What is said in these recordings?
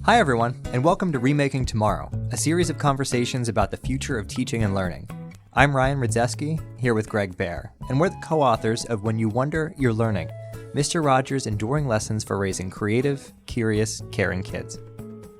Hi everyone, and welcome to Remaking Tomorrow, a series of conversations about the future of teaching and learning. I'm Ryan Radzeski, here with Greg Baer, and we're the co-authors of When You Wonder, You're Learning, Mr. Rogers' Enduring Lessons for Raising Creative, Curious, Caring Kids.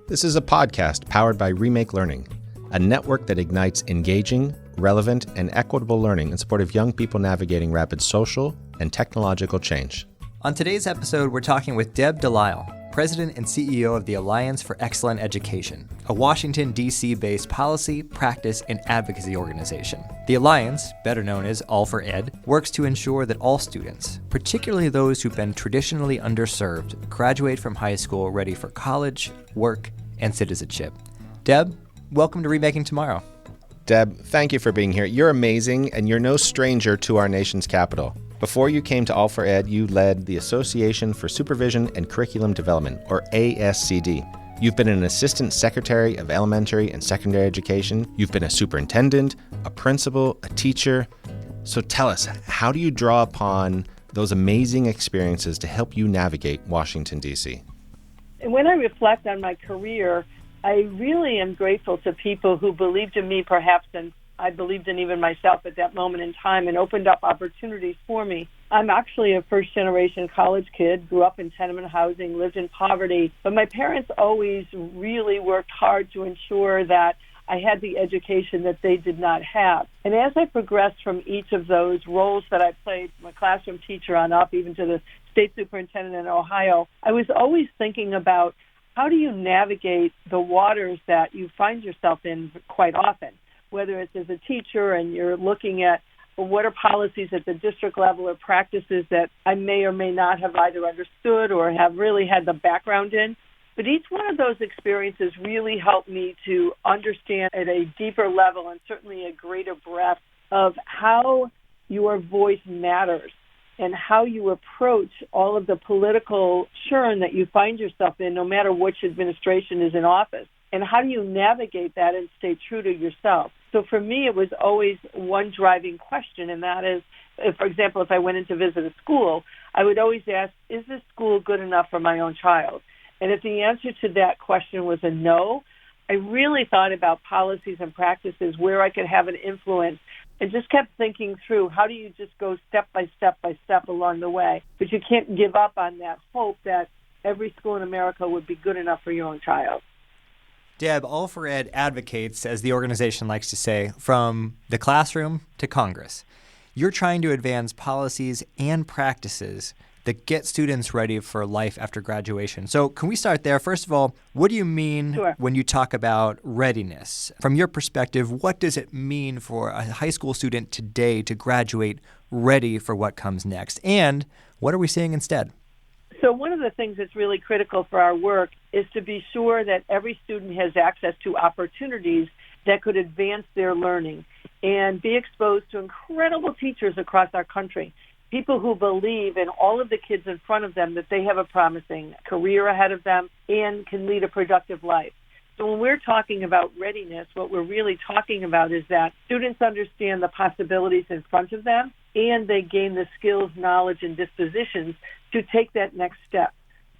This is a podcast powered by Remake Learning, a network that ignites engaging, relevant, and equitable learning in support of young people navigating rapid social and technological change. On today's episode, we're talking with Deb Delisle, President and CEO of the Alliance for Excellent Education, a Washington, D.C.-based policy, practice, and advocacy organization. The Alliance, better known as All for Ed, works to ensure that all students, particularly those who've been traditionally underserved, graduate from high school ready for college, work, and citizenship. Deb, welcome to Remaking Tomorrow. Deb, thank you for being here. You're amazing, and you're no stranger to our nation's capital. Before you came to All for Ed, you led the Association for Supervision and Curriculum Development, or ASCD. You've been an Assistant Secretary of Elementary and Secondary Education. You've been a superintendent, a principal, a teacher. So tell us, how do you draw upon those amazing experiences to help you navigate Washington, D.C.? When I reflect on my career, I really am grateful to people who believed in me perhaps and I believed in even myself at that moment in time and opened up opportunities for me. I'm actually a first-generation college kid, grew up in tenement housing, lived in poverty, but my parents always really worked hard to ensure that I had the education that they did not have. And as I progressed from each of those roles that I played, from a classroom teacher on up, even to the state superintendent in Ohio, I was always thinking about how do you navigate the waters that you find yourself in quite often, whether it's as a teacher and you're looking at what are policies at the district level or practices that I may or may not have either understood or have really had the background in. But each one of those experiences really helped me to understand at a deeper level and certainly a greater breadth of how your voice matters and how you approach all of the political churn that you find yourself in, no matter which administration is in office. And how do you navigate that and stay true to yourself? So for me, it was always one driving question, and that is, for example, if I went in to visit a school, I would always ask, is this school good enough for my own child? And if the answer to that question was a no, I really thought about policies and practices where I could have an influence and just kept thinking through how do you just go step by step along the way. But you can't give up on that hope that every school in America would be good enough for your own child. Deb, All for Ed advocates, as the organization likes to say, from the classroom to Congress. You're trying to advance policies and practices that get students ready for life after graduation. So can we start there? First of all, what do you mean when you talk about readiness? From your perspective, what does it mean for a high school student today to graduate ready for what comes next? And what are we seeing instead? So one of the things that's really critical for our work is to be sure that every student has access to opportunities that could advance their learning and be exposed to incredible teachers across our country, people who believe in all of the kids in front of them that they have a promising career ahead of them and can lead a productive life. So when we're talking about readiness, what we're really talking about is that students understand the possibilities in front of them and they gain the skills, knowledge, and dispositions to take that next step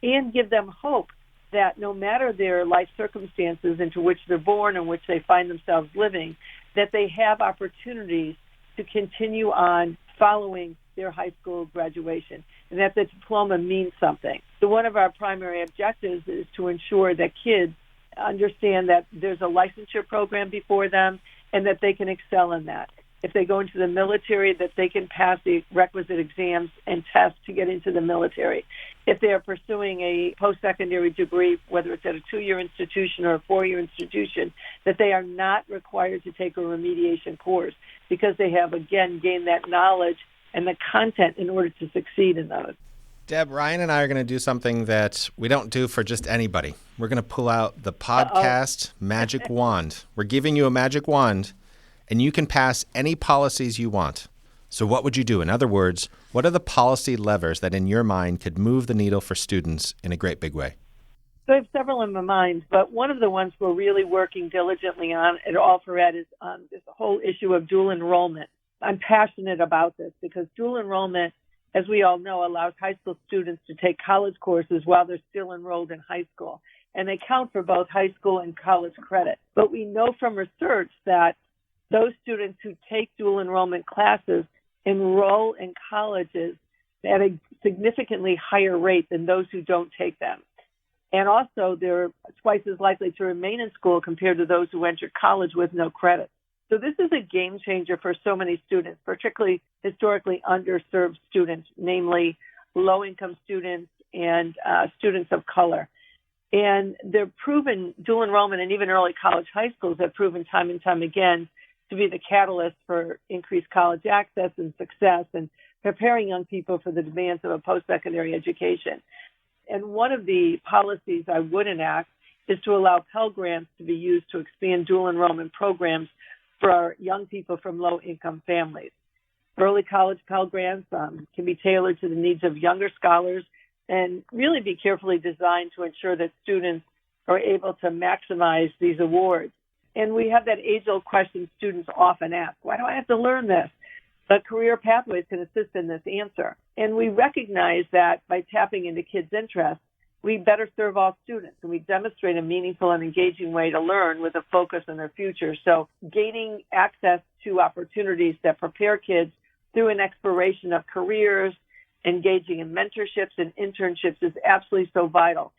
and give them hope that no matter their life circumstances into which they're born and which they find themselves living, that they have opportunities to continue on following their high school graduation and that the diploma means something. So one of our primary objectives is to ensure that kids understand that there's a licensure program before them and that they can excel in that. If they go into the military, that they can pass the requisite exams and tests to get into the military. If they are pursuing a post-secondary degree, whether it's at a 2-year institution or a 4-year institution, that they are not required to take a remediation course because they have, again, gained that knowledge and the content in order to succeed in those. Deb, Ryan and I are going to do something that we don't do for just anybody. We're going to pull out the podcast magic wand. We're giving you a magic wand, and you can pass any policies you want. So what would you do? In other words, what are the policy levers that in your mind could move the needle for students in a great big way? So I have several in my mind, but one of the ones we're really working diligently on at All for Ed is this whole issue of dual enrollment. I'm passionate about this because dual enrollment, as we all know, allows high school students to take college courses while they're still enrolled in high school. and they count for both high school and college credit. But we know from research that those students who take dual enrollment classes enroll in colleges at a significantly higher rate than those who don't take them. And also, they're twice as likely to remain in school compared to those who enter college with no credit. So this is a game changer for so many students, particularly historically underserved students, namely low-income students and students of color. And they're proven, dual enrollment and even early college high schools have proven time and time again to be the catalyst for increased college access and success and preparing young people for the demands of a post-secondary education. And one of the policies I would enact is to allow Pell Grants to be used to expand dual enrollment programs for our young people from low-income families. Early college Pell Grants can be tailored to the needs of younger scholars and really be carefully designed to ensure that students are able to maximize these awards. And we have that age-old question students often ask, why do I have to learn this? But Career Pathways can assist in this answer. And we recognize that by tapping into kids' interests, we better serve all students, and we demonstrate a meaningful and engaging way to learn with a focus on their future. So gaining access to opportunities that prepare kids through an exploration of careers, engaging in mentorships and internships is absolutely so vital.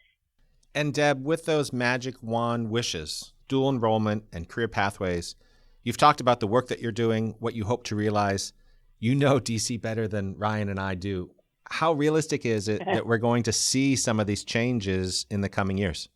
And Deb, with those magic wand wishes, dual enrollment and career pathways, you've talked about the work that you're doing, what you hope to realize. You know DC better than Ryan and I do. How realistic is it that we're going to see some of these changes in the coming years?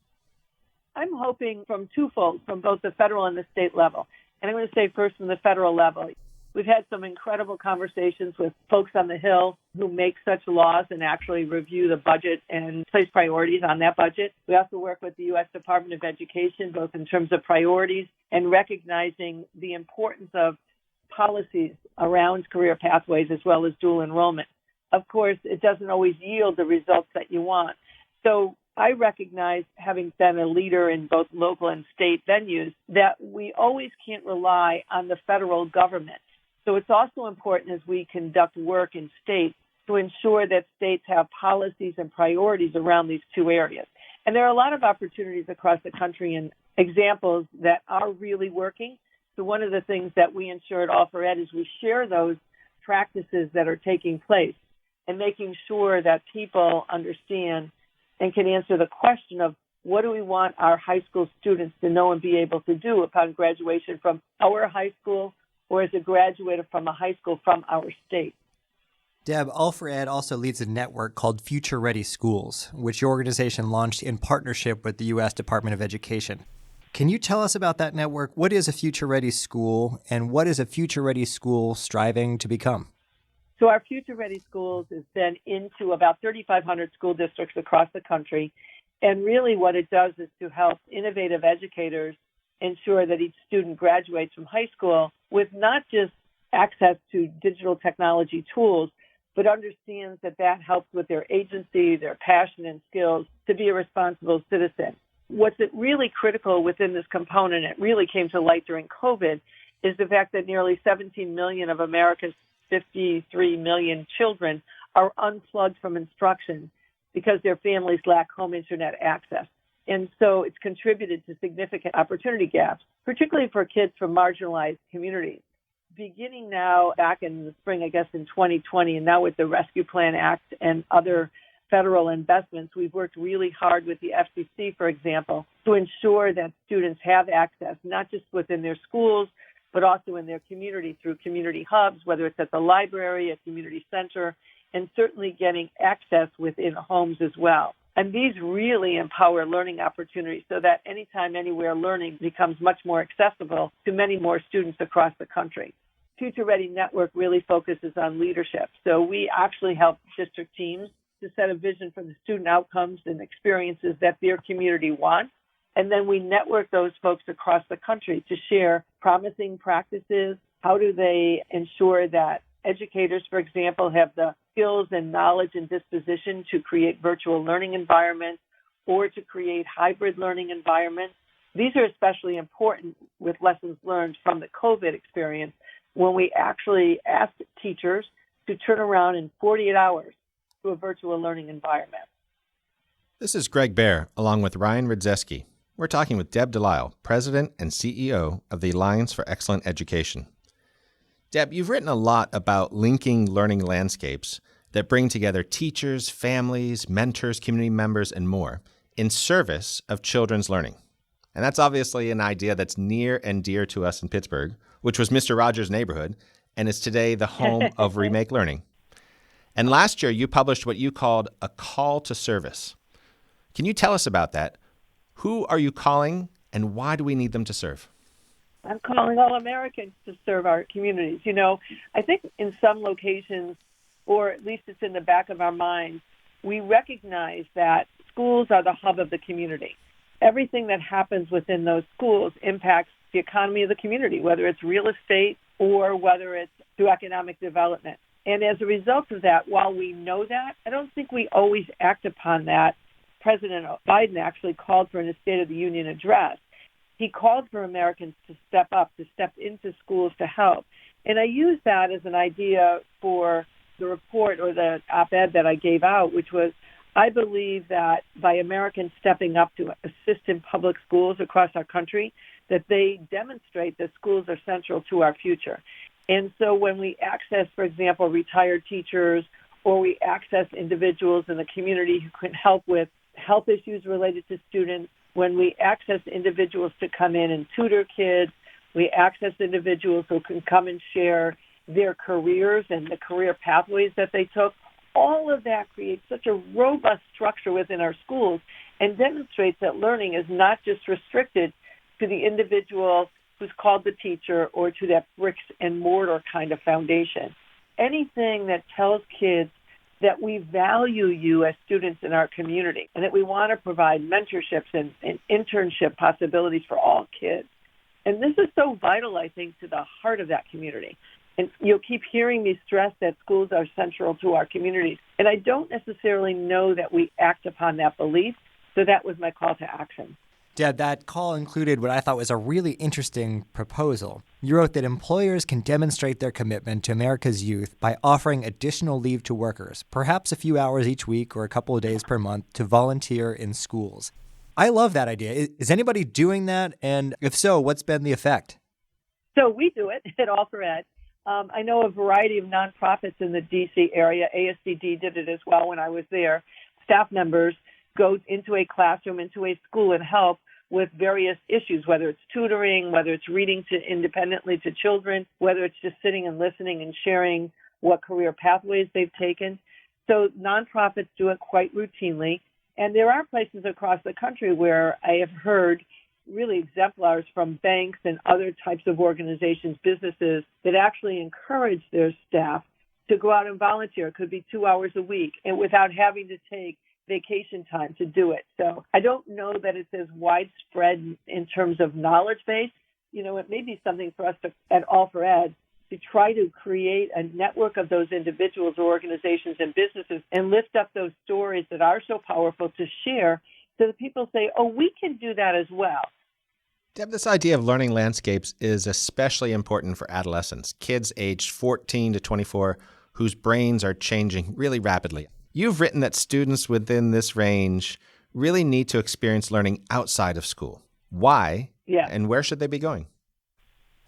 I'm hoping from twofold, from both the federal and the state level. And I'm going to say first from the federal level. We've had some incredible conversations with folks on the Hill who make such laws and actually review the budget and place priorities on that budget. We also work with the U.S. Department of Education, both in terms of priorities and recognizing the importance of policies around career pathways as well as dual enrollment. Of course, it doesn't always yield the results that you want. So I recognize, having been a leader in both local and state venues, that we always can't rely on the federal government. So it's also important as we conduct work in states to ensure that states have policies and priorities around these two areas. And there are a lot of opportunities across the country and examples that are really working. So one of the things that we ensure at All for Ed is we share those practices that are taking place and making sure that people understand and can answer the question of what do we want our high school students to know and be able to do upon graduation from our high school or as a graduate from a high school from our state. Deb, All for Ed also leads a network called Future Ready Schools, which your organization launched in partnership with the U.S. Department of Education. Can you tell us about that network? What is a Future Ready School, and what is a Future Ready School striving to become? So our Future Ready Schools has been into about 3,500 school districts across the country. And really what it does is to help innovative educators ensure that each student graduates from high school with not just access to digital technology tools, but understands that that helps with their agency, their passion and skills to be a responsible citizen. What's really critical within this component, it really came to light during COVID, is the fact that nearly 17 million of America's 53 million children are unplugged from instruction because their families lack home internet access. And so it's contributed to significant opportunity gaps, particularly for kids from marginalized communities. Beginning now, back in the spring, I guess in 2020, and now with the Rescue Plan Act and other federal investments, we've worked really hard with the FCC, for example, to ensure that students have access, not just within their schools, but also in their community through community hubs, whether it's at the library, a community center, and certainly getting access within homes as well. And these really empower learning opportunities so that anytime, anywhere learning becomes much more accessible to many more students across the country. Future Ready Network really focuses on leadership. So we actually help district teams to set a vision for the student outcomes and experiences that their community wants. And then we network those folks across the country to share promising practices. How do they ensure that educators, for example, have the skills and knowledge and disposition to create virtual learning environments or to create hybrid learning environments? These are especially important with lessons learned from the COVID experience when we actually asked teachers to turn around in 48 hours to a virtual learning environment. This is Greg Baer, along with Ryan Rudzeski. We're talking with Deb Delisle, President and CEO of the Alliance for Excellent Education. Deb, you've written a lot about linking learning landscapes that bring together teachers, families, mentors, community members, and more in service of children's learning. And that's obviously an idea that's near and dear to us in Pittsburgh, which was Mr. Rogers' neighborhood and is today the home of Remake Learning. And last year, you published what you called a call to service. Can you tell us about that? Who are you calling, and why do we need them to serve? I'm calling all Americans to serve our communities. You know, I think in some locations, or at least it's in the back of our minds, we recognize that schools are the hub of the community. Everything that happens within those schools impacts the economy of the community, whether it's real estate or whether it's through economic development. And as a result of that, while we know that, I don't think we always act upon that. President Biden actually called for in his State of the Union address. He called for Americans to step up, to step into schools to help. And I use that as an idea for the report or the op-ed that I gave out, which was, I believe that by Americans stepping up to assist in public schools across our country, that they demonstrate that schools are central to our future. And so when we access, for example, retired teachers, or we access individuals in the community who can help with health issues related to students, when we access individuals to come in and tutor kids, we access individuals who can come and share their careers and the career pathways that they took. All of that creates such a robust structure within our schools and demonstrates that learning is not just restricted to the individual who's called the teacher or to that bricks and mortar kind of foundation. Anything that tells kids that we value you as students in our community and that we want to provide mentorships and internship possibilities for all kids. And this is so vital, I think, to the heart of that community. And you'll keep hearing me stress that schools are central to our communities. And I don't necessarily know that we act upon that belief, so that was my call to action. Deb, that call included what I thought was a really interesting proposal. You wrote that employers can demonstrate their commitment to America's youth by offering additional leave to workers, perhaps a few hours each week or a couple of days per month, to volunteer in schools. I love that idea. Is anybody doing that? And if so, what's been the effect? So we do it at All for Ed. I know a variety of nonprofits in the D.C. area. ASCD did it as well when I was there. Staff members go into a classroom, into a school, and help with various issues, whether it's tutoring, whether it's reading independently to children, whether it's just sitting and listening and sharing what career pathways they've taken. So nonprofits do it quite routinely. And there are places across the country where I have heard really exemplars from banks and other types of organizations, businesses, that actually encourage their staff to go out and volunteer. It could be 2 hours a week, and without having to take vacation time to do it. So I don't know that it's as widespread in terms of knowledge base. You know, it may be something for us at All for Ed to try to create a network of those individuals or organizations and businesses and lift up those stories that are so powerful to share so that people say, oh, we can do that as well. Deb, this idea of learning landscapes is especially important for adolescents, kids aged 14 to 24 whose brains are changing really rapidly. You've written that students within this range really need to experience learning outside of school. Why? Yeah. And where should they be going?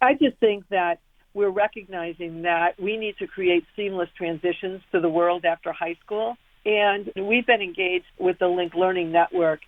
I just think that we're recognizing that we need to create seamless transitions to the world after high school. And we've been engaged with the Link Learning Network,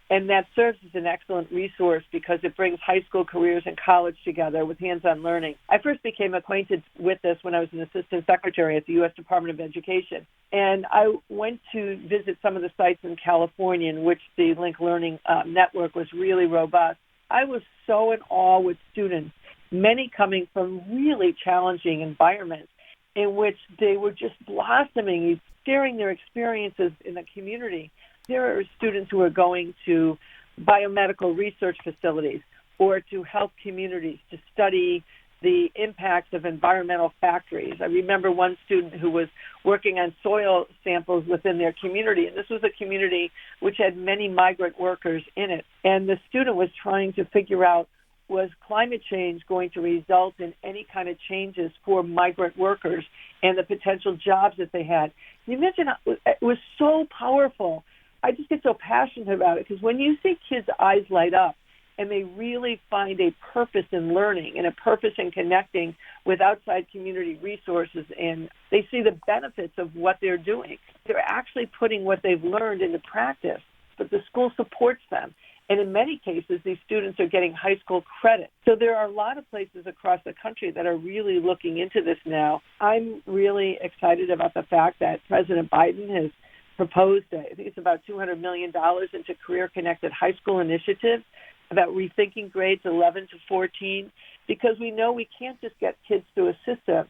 and that serves as an excellent resource because it brings high school careers and college together with hands-on learning. I first became acquainted with this when I was an assistant secretary at the U.S. Department of Education. And I went to visit some of the sites in California in which the Link Learning Network was really robust. I was so in awe with students, many coming from really challenging environments in which they were just blossoming, sharing their experiences in the community. There are students who are going to biomedical research facilities or to help communities to study the impacts of environmental factories. I remember one student who was working on soil samples within their community, and this was a community which had many migrant workers in it. And the student was trying to figure out, was climate change going to result in any kind of changes for migrant workers and the potential jobs that they had? You mentioned it was so powerful I just get so passionate about it because when you see kids' eyes light up and they really find a purpose in learning and a purpose in connecting with outside community resources, and they see the benefits of what they're doing, they're actually putting what they've learned into practice, but the school supports them. And in many cases, these students are getting high school credit. So there are a lot of places across the country that are really looking into this now. I'm really excited about the fact that President Biden has proposed, I think it's about $200 million into career-connected high school initiatives about rethinking grades 11 to 14, because we know we can't just get kids through a system,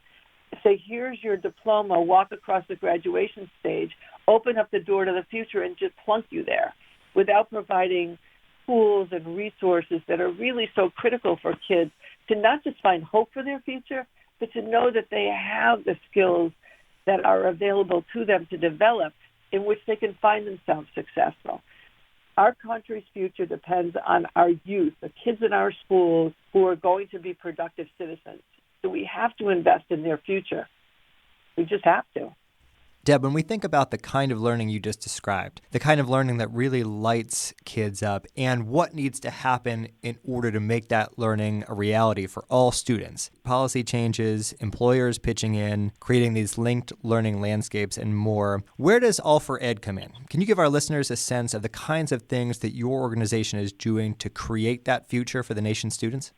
say, here's your diploma, walk across the graduation stage, open up the door to the future, and just plunk you there without providing tools and resources that are really so critical for kids to not just find hope for their future, but to know that they have the skills that are available to them to develop in which they can find themselves successful. Our country's future depends on our youth, the kids in our schools who are going to be productive citizens. So we have to invest in their future. We just have to. Deb, when we think about the kind of learning you just described, the kind of learning that really lights kids up, and what needs to happen in order to make that learning a reality for all students, policy changes, employers pitching in, creating these linked learning landscapes, and more, where does All4Ed come in? Can you give our listeners a sense of the kinds of things that your organization is doing to create that future for the nation's students?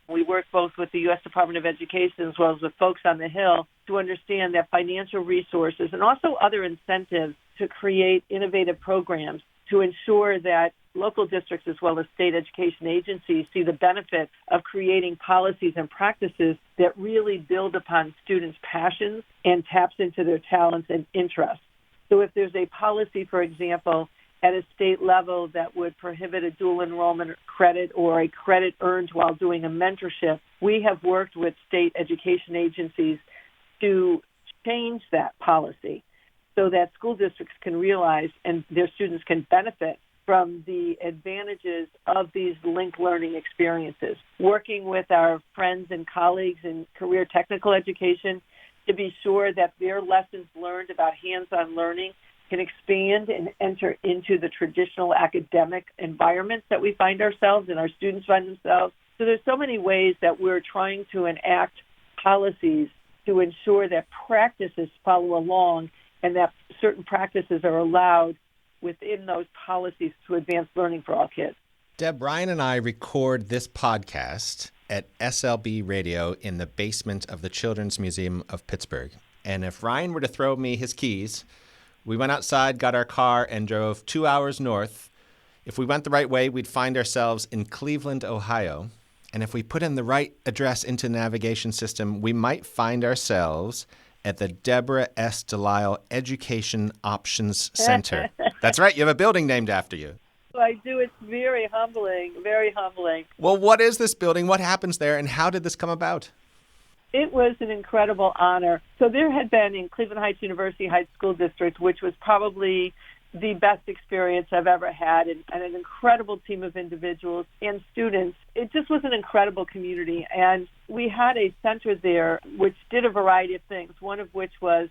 We work both with the U.S. Department of Education as well as with folks on the Hill to understand that financial resources and also other incentives to create innovative programs to ensure that local districts as well as state education agencies see the benefit of creating policies and practices that really build upon students' passions and taps into their talents and interests. So if there's a policy, for example, at a state level that would prohibit a dual enrollment credit or a credit earned while doing a mentorship, we have worked with state education agencies to change that policy so that school districts can realize and their students can benefit from the advantages of these linked learning experiences. Working with our friends and colleagues in career technical education to be sure that their lessons learned about hands-on learning can expand and enter into the traditional academic environments that we find ourselves and our students find themselves. So there's so many ways that we're trying to enact policies to ensure that practices follow along and that certain practices are allowed within those policies to advance learning for all kids. Deb, Ryan and I record this podcast at SLB Radio in the basement of the Children's Museum of Pittsburgh. And if Ryan were to throw me his keys, we went outside, got our car, and drove 2 hours north. If we went the right way, we'd find ourselves in Cleveland, Ohio. And if we put in the right address into the navigation system, we might find ourselves at the Deborah S. Delisle Education Options Center. That's right. You have a building named after you. I do. It's very humbling, very humbling. Well, what is this building? What happens there? And how did this come about? It was an incredible honor. So there had been in Cleveland Heights University Heights School District, which was probably the best experience I've ever had, and an incredible team of individuals and students. It just was an incredible community. And we had a center there which did a variety of things, one of which was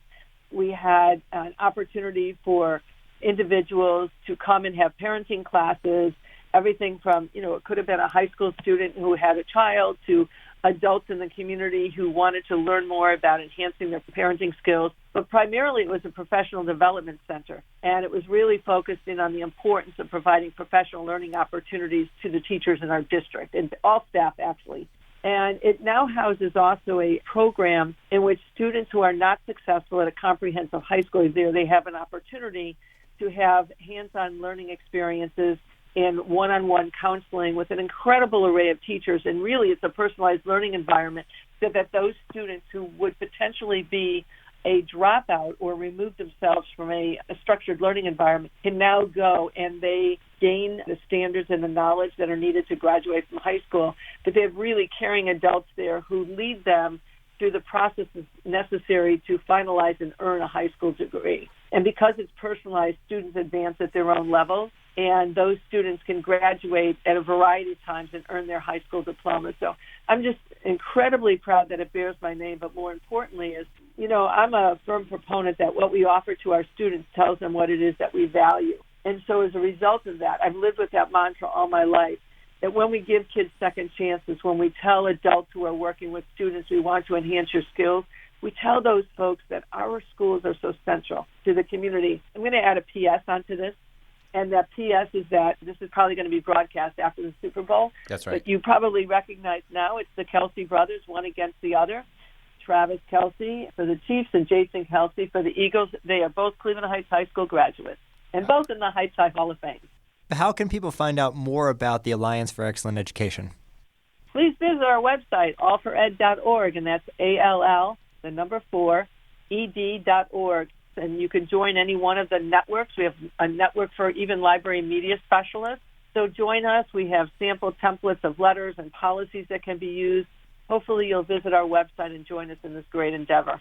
we had an opportunity for individuals to come and have parenting classes, everything from, it could have been a high school student who had a child to adults in the community who wanted to learn more about enhancing their parenting skills. But primarily it was a professional development center, and it was really focused in on the importance of providing professional learning opportunities to the teachers in our district, and all staff actually. And it now houses also a program in which students who are not successful at a comprehensive high school year, they have an opportunity to have hands-on learning experiences and one-on-one counseling with an incredible array of teachers. And really it's a personalized learning environment so that those students who would potentially be a dropout or remove themselves from a structured learning environment can now go and they gain the standards and the knowledge that are needed to graduate from high school. But they have really caring adults there who lead them through the processes necessary to finalize and earn a high school degree. And because it's personalized, students advance at their own level, and those students can graduate at a variety of times and earn their high school diploma. So I'm just incredibly proud that it bears my name, but more importantly is, I'm a firm proponent that what we offer to our students tells them what it is that we value. And so as a result of that, I've lived with that mantra all my life, that when we give kids second chances, when we tell adults who are working with students we want to enhance your skills, we tell those folks that our schools are so central to the community. I'm going to add a PS onto this, and that PS is that this is probably going to be broadcast after the Super Bowl. That's right. But you probably recognize now it's the Kelsey brothers, one against the other. Travis Kelsey for the Chiefs and Jason Kelsey for the Eagles. They are both Cleveland Heights High School graduates, and both in the Heights High Hall of Fame. How can people find out more about the Alliance for Excellent Education? Please visit our website, allfored.org, and that's ALL4ED.org. And you can join any one of the networks. We have a network for even library media specialists. So join us. We have sample templates of letters and policies that can be used. Hopefully you'll visit our website and join us in this great endeavor.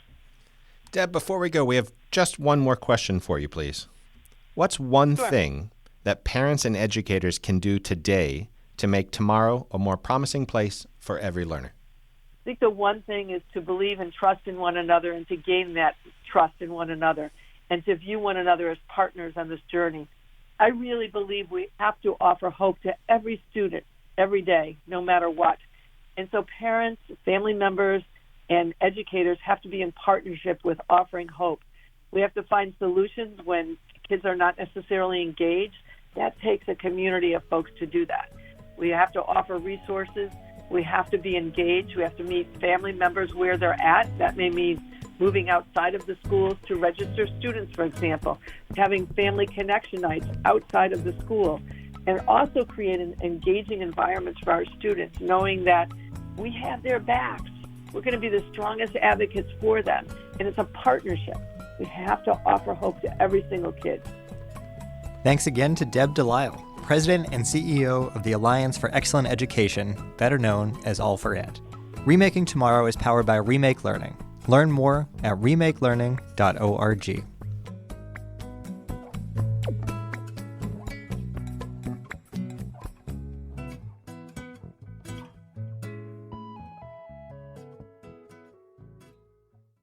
Deb, before we go, we have just one more question for you, please. What's one thing that parents and educators can do today to make tomorrow a more promising place for every learner? I think the one thing is to believe and trust in one another and to gain that trust in one another and to view one another as partners on this journey. I really believe we have to offer hope to every student every day, no matter what. And so parents, family members, and educators have to be in partnership with offering hope. We have to find solutions when kids are not necessarily engaged. That takes a community of folks to do that. We have to offer resources. We have to be engaged. We have to meet family members where they're at. That may mean moving outside of the schools to register students, for example, having family connection nights outside of the school, and also creating engaging environments for our students, knowing that we have their backs. We're going to be the strongest advocates for them, and it's a partnership. We have to offer hope to every single kid. Thanks again to Deb Delisle, President and CEO of the Alliance for Excellent Education, better known as All4Ed. Remaking Tomorrow is powered by Remake Learning. Learn more at remakelearning.org.